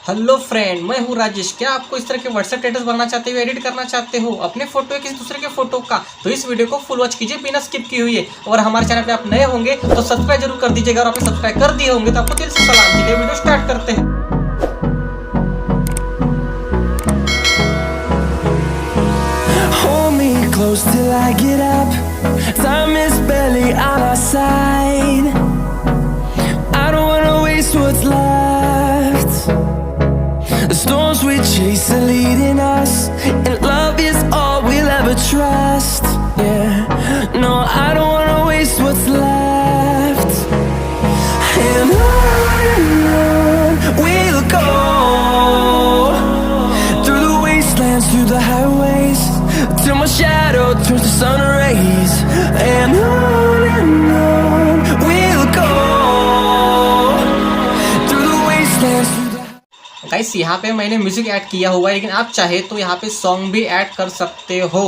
Hello friend, मैं हूँ राजेश। क्या आपको इस तरह के व्हाट्सएप स्टेटस बनाना चाहते हो, एडिट करना चाहते हो अपने फोटो या किसी दूसरे के फोटो का, तो इस वीडियो को फुल वॉच कीजिए बिना स्किप किए हुए। और हमारे चैनल पे आप नए होंगे तो सब्सक्राइब जरूर कर दीजिएगा, और आपने सब्सक्राइब कर दिए होंगे तो आपको दिल से सलाम। चलिए वीडियो स्टार्ट करते हैं। Hold me close till I get up. Time is barely on our side. I don't wanna waste what's left. The storms we chase are leading us, and love is all we'll ever trust. Yeah, no, I don't wanna waste what's left. And on we'll go, through the wastelands, through the highways, till my shadow turns to sun rays. And on we'll go, through the wastelands, through the... guys, यहाँ पे मैंने music add किया हुआ है, लेकिन आप चाहे तो यहाँ पे सॉन्ग भी ऐड कर सकते हो।